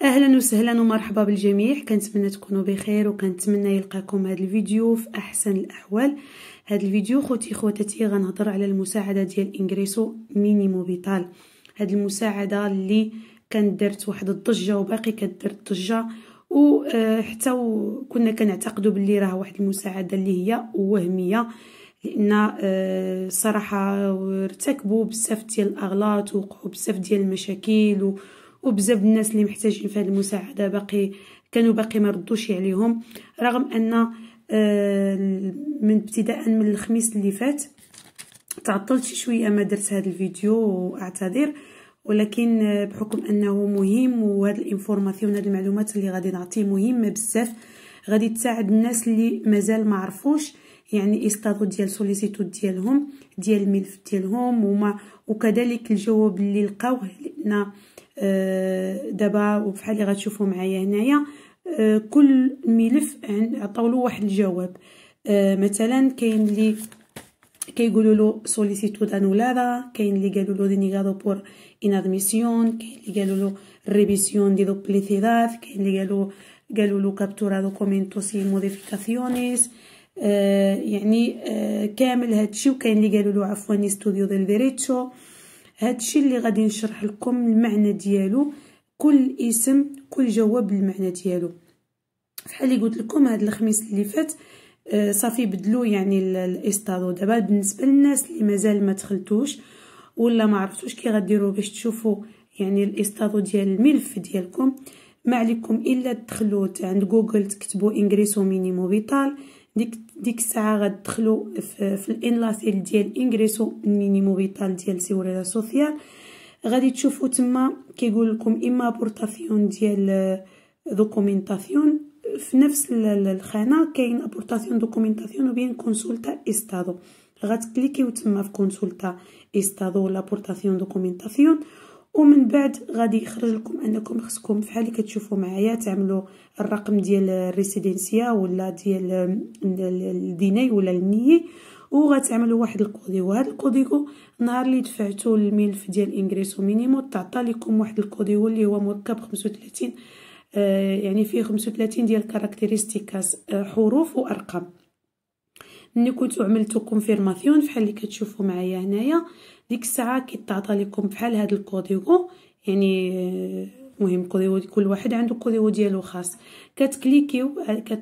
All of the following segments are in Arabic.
اهلا وسهلا ومرحبا بالجميع. كنتمنى تكونوا بخير وكنتمنى يلقاكم هذا الفيديو في احسن الاحوال. هذا الفيديو خوتي خواتاتي غنهضر على المساعده ديال انغريسو مينيمو فيتال. هذه المساعده اللي كانت درت واحد الضجه وباقي كدير الضجه، وحتى كنا كنعتقدوا باللي راه واحد المساعده اللي هي وهميه، لان صراحه ارتكبوا بزاف ديال الاغلاط ووقعوا بزاف ديال المشاكل، وبزاف الناس اللي محتاجين في هذه المساعده كانوا باقي ما ردوش عليهم، رغم ان من ابتداء من الخميس اللي فات تعطلت شويه ما درت هذا الفيديو واعتذر، ولكن بحكم انه مهم وهذه الانفورماسيون هذه المعلومات اللي غادي نعطيه مهمه بزاف، غادي تساعد الناس اللي مازال ما عرفوش يعني استادو ديال سوليسيتو ديالهم ديال الملف ديالهم وكذلك الجواب اللي لقاوه، لان دابا وبحال اللي غتشوفوا معايا هنايا كل ملف عطاولو واحد الجواب. مثلا كاين اللي كيقولوا له سوليسيتو دانولادا، كاين اللي قالوا له دينيغادو بور انادميسيون، كاين اللي قالوا له ريفيسيون دي دوبليسيداد، كاين اللي قالوا له كابتورا دوكومينتوس y موديفيكاسيونيس، يعني كامل هادشي. وكاين اللي قالوا له عفوا استوديو ديل ديريتشو. هادشي اللي غادي نشرح لكم المعنى ديالو، كل اسم كل جواب المعنى ديالو. بحال اللي قلت لكم هاد الخميس اللي فات صافي بدلوا يعني الاستادو. دابا بالنسبه للناس اللي مازال ما دخلتوش ولا ما عرفتوش كي غديروا باش تشوفوا يعني الاستادو ديال الملف ديالكم، ما عليكم الا تدخلوا عند جوجل تكتبوا انغريسو مينيمو فيتال. ديك الساعه غتدخلوا في الانلاسي ديال انغريسو مينيمو فيتال ديال سيغوريتا سوسيال، غادي تشوفوا تما كيقول لكم اما ابورطاسيون ديال دوكومينطاسيون، في نفس الخانه كاين ابورطاسيون دوكومينطاسيون وبين كونسولتا استادو. غتكليكيو تما في كونسولتا استادو ولا ابورطاسيون دوكومينطاسيون، ومن بعد غادي يخرج لكم انكم خصكم بحال اللي كتشوفوا معايا تعملوا الرقم ديال الريسيدنسيا ولا ديال الديناي ولا النيي، وغتعملوا واحد الكوديغو. هذا الكوديغو نهار اللي دفعتوا الملف ديال انغريسو مينيمو تعطى لكم واحد الكوديغو اللي هو مركب 35، يعني فيه 35 ديال كاركتيرستيكاس، حروف وارقام. ملي كنتو عملتو كونفيرماسيون بحال اللي كتشوفوا معايا هنايا، ديك الساعه كيتعطى لكم بحال هذا الكوديغو، يعني مهم كوديغو كل واحد عنده كوديغو ديالو خاص. كتكليكيو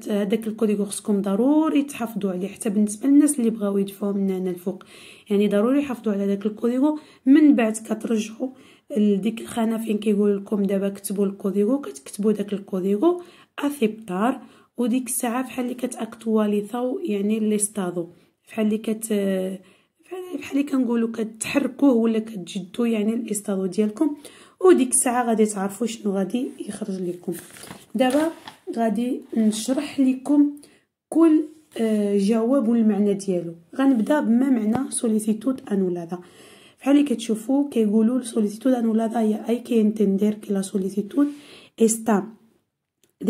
هذاك الكوديغو خصكم ضروري تحافظوا عليه، حتى بالنسبه للناس اللي بغاو يدفعوا من هنا الفوق، يعني ضروري يحافظوا على داك الكوديغو. من بعد كترجعوا لديك الخانه فين كيقول لكم دابا كتبوا الكوديغو، كتكتبوا داك الكوديغو اثيبتار، وديك الساعه بحال اللي كتاكطواليزاو يعني ليستادو، بحال اللي كنقولوا كتحركوه ولا كتجدوا يعني الاستادو ديالكم، وديك الساعه غادي تعرفوا شنو غادي يخرج لكم. دابا غادي نشرح لكم كل جواب والمعنى ديالو. غنبدا بما معنى سوليسيتود انولادا. بحال اللي كتشوفوا كيقولوا سوليسيتود انولادا هي اي كي انتندر كي لا سوليسيتود está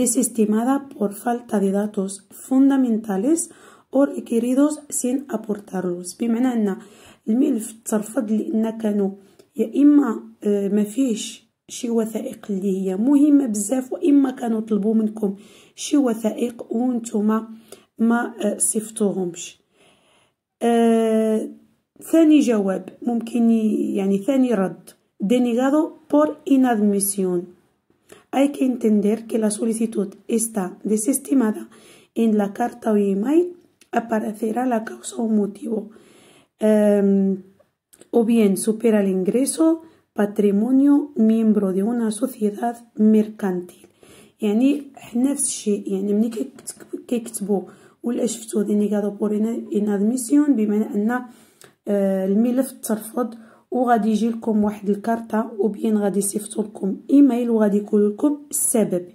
desestimada por falta de datos fundamentales o requeridos sin aportarlos. بمعنى ان الملف ترفض لان كانوا يا اما ما فيهش شي وثائق اللي هي مهمه بزاف، واما كانوا طلبوا منكم شي وثائق وانتم ما صفتوهمش. ثاني جواب ممكن يعني ثاني رد denegado por inadmisión. Hay que entender que la solicitud está desestimada. En la carta o email aparecerá la causa o motivo, o bien supera el ingreso, patrimonio, miembro de una sociedad mercantil. يعني نفس الشيء، يعني ملي كيكتبوا ولا شفتوا denegado por inadmisión بمعنى ان الملف ترفض، وغادي يجي لكم واحد الكارطه وبين غادي يصيفطوا لكم ايميل وغادي يقول لكم السبب.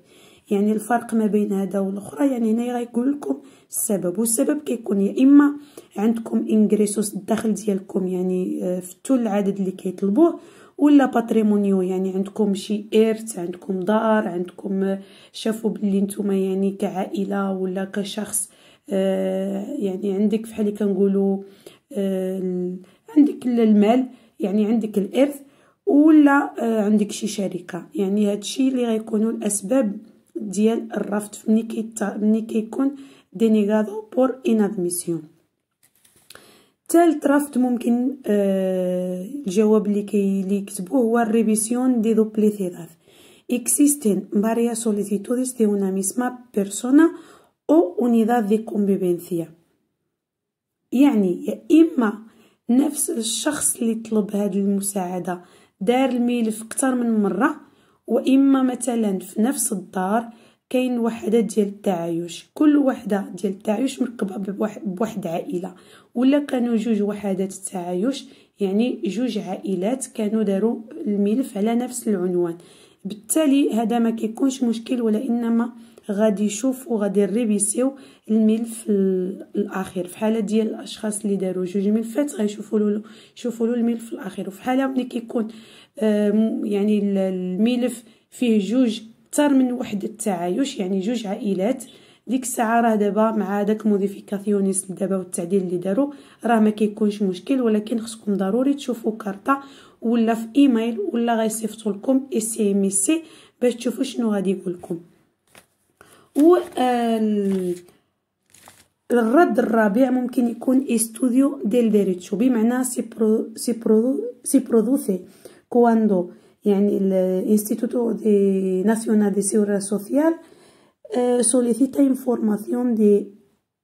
يعني الفرق ما بين هذا والاخرى، يعني هنا غيقول لكم السبب، والسبب كيكون يا اما عندكم انغريسوس الدخل ديالكم يعني فتو العدد اللي كيطلبوه، ولا باتريمونيو يعني عندكم شي ارث، عندكم دار، عندكم شافوا باللي نتوما يعني كعائله ولا كشخص يعني عندك بحال اللي كنقولوا عندك المال، يعني عندك الارث ولا عندك شي شركه. يعني هادشي اللي غيكونوا الاسباب ديال الرفض ملي كيكون دينيغادو بور انادميسيون. ثالث رفض ممكن الجواب اللي يكتبوه هو الريفيسيون دي دوبليcidad. Existen varias solicitudes de una misma persona o unidad de convivencia. يعني يا إما نفس الشخص اللي طلب هذه المساعدة دار الملف أكثر من مرة، وإما مثلا في نفس الدار كاين وحدات ديال التعايش، كل وحدة ديال التعايش مركبة بواحد عائلة، ولا كانوا جوج وحدات التعايش يعني جوج عائلات كانوا داروا الملف على نفس العنوان. بالتالي هذا ما كيكونش مشكل، ولا انما غادي يشوفوا غادي يريفيسيو الملف الاخير. في حاله ديال الاشخاص اللي داروا جوج ملفات غيشوفوا له الملف الاخير. وفي حاله ملي كيكون يعني الملف فيه جوج اكثر من وحده التعايش يعني جوج عائلات، ديك الساعه راه دابا مع داك موديفيكاسيونيس دابا والتعديل اللي داروا راه ما كيكونش مشكل، ولكن خصكم ضروري تشوفوا كارطه ولا في ايميل ولا غيصيفطوا لكم SMS باش تشوفوا شنو غادي يقول لكم. و الرد الرابع ممكن يكون استوديو ديل ديريتشو، بمعنى سي برودوسي كواندو يعني الانستيتوتو دي ناسيونال دي سيغوريداد سوسيال solicita información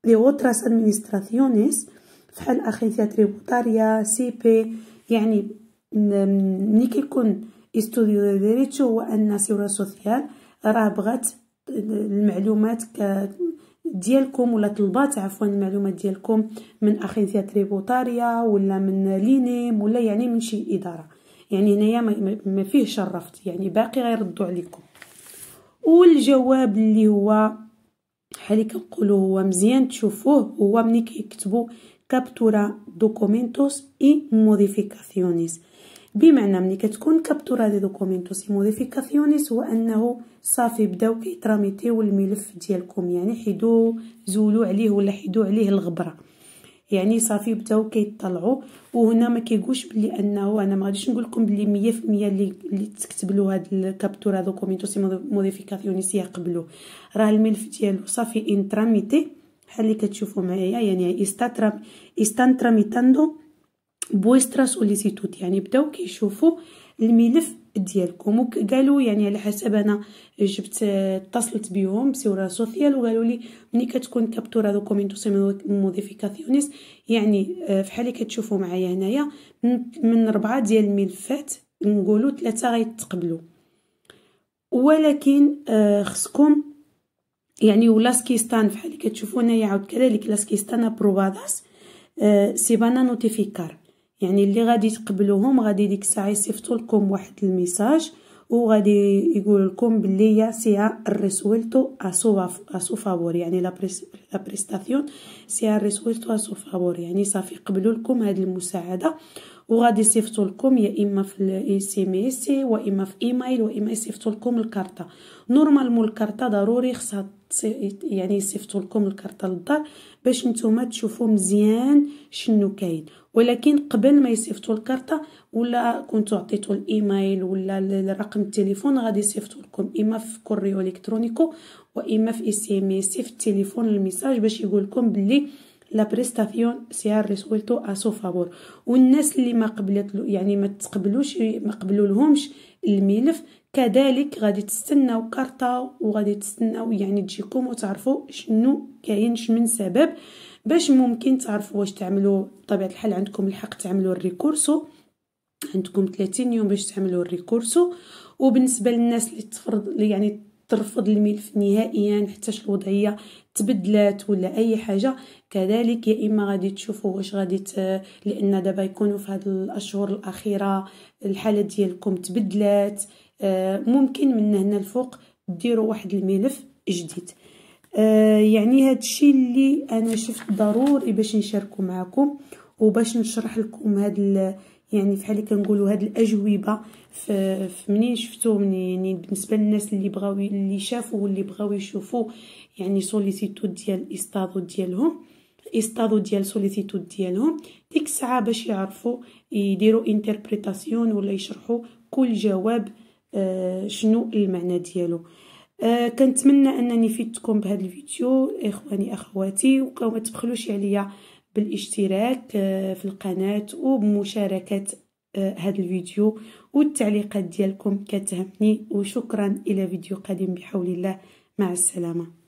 de otras administraciones بحال اخيثيا تريبوتاريا سيبي. يعني ملي كيكون استوديو ديل ديريتشو هو ان سيغوريداد سوسيال راه بغات المعلومات ديالكم ولا طلبات المعلومات ديالكم من اخينسيا تريبوتاريا ولا من لينيم ولا يعني من شي اداره. يعني هنايا ما فيهش الرفض، يعني باقي غيردوا عليكم. والجواب اللي هو بحال كنقولوا هو مزيان تشوفوه هو ملي كيكتبوا كابتورا دوكومينتوس اي موديفيكاسيونيس، بمعنى ملي كتكون كابتورا دي دوكومينتوس اي موديفيكاسيونيس هو انه صافي بداو كيتراميتيو الملف ديالكم، يعني حيدوا زولوا عليه ولا حيدوا عليه الغبره، يعني صافي بداو كيطلعوا. وهنا ما كيقولش بلي انه انا ما غاديش نقول لكم بلي 100% اللي تكتب له هاد الكابتورا دوكومينتوس موديفيكاسيونيس يقبلوا، راه الملف ديالو صافي انتراميتي بحال اللي كتشوفوا معايا، يعني استان تراميتاندو بويسترا سوليسيتود، يعني بداو كيشوفوا الملف ديالكم. وقالوا يعني على حسب انا جبت اتصلت بهم بسيغوريداد سوسيال وقالوا لي ملي كتكون كابتورا دوكومينتوس موديفيكاسيونيس يعني فحال اللي كتشوفوا معايا هنايا من 4 ديال الملفات نقولوا 3 غيتقبلوا، ولكن خصكم يعني ولا سكيستان بحال اللي كتشوفوا هنايا عاود كذلك لاسكيستان ابروباداس سي بانا نوتيفيكار، يعني اللي غادي تقبلوهم غادي ديك الساعه يصيفطوا لكم واحد الميساج وغادي يقول لكم بلي يا سي ريسويلتو اسو فابور، يعني لا بريستاسيون سي ريسويلتو اسو فابور، يعني صافي قبلوا لكم هذه المساعده وغادي يصيفطوا لكم يا اما في SMS واما في ايميل واما يصيفطوا لكم الكارطه. نورمالمون الكارطه ضروري خصها يعني يصيفطوا لكم الكارطه للدار باش نتوما تشوفوا مزيان شنو كاين، ولكن قبل ما يصيفطوا الكارطه ولا كنتو عطيتوا الايميل ولا الرقم التليفون غادي يصيفطوا لكم اما في كوريو الكترونيكو واما في SMS في التليفون الميساج باش يقول لكم بلي لا بريستاسيون سي ريسويلتو اسو فابور. والناس اللي ما قبلت يعني ما قبلوا لهمش الملف كذلك غادي تستناو كارطه وغادي تستناو يعني تجيكم وتعرفوا شنو كاين من سبب باش ممكن تعرفوا واش تعملوا. بطبيعه الحال عندكم الحق تعملوا الريكورسو، عندكم 30 يوم باش تعملوا الريكورسو. وبالنسبه للناس اللي يعني ترفض الملف نهائيا حتى الوضعيه تبدلات ولا اي حاجه كذلك، يا اما غادي تشوفوا واش غادي لان دابا يكونوا في هذه الاشهر الاخيره الحاله ديالكم تبدلات، ممكن من هنا الفوق ديروا واحد الملف جديد. يعني هذا الشيء اللي انا شفت ضروري باش نشاركه معكم وباش نشرح لكم هذا يعني فحال اللي كنقولوا هاد الاجوبه في منين شفتو يعني بالنسبه للناس اللي بغاو اللي شافوا واللي بغاو يشوفوا يعني سوليسيتود ديال استادو ديالهم استادو ديال سوليسيتود ديالهم ديك الساعه باش يعرفوا يديروا انتربريتاسيون ولا يشرحوا كل جواب شنو المعنى ديالو. كنتمنى انني فدتكم بهذا الفيديو اخواني اخواتي، وما تبخلوش عليا بالاشتراك في القناة وبمشاركة هذا الفيديو، والتعليقات ديالكم كتهمني. وشكرا الى فيديو قادم بحول الله، مع السلامة.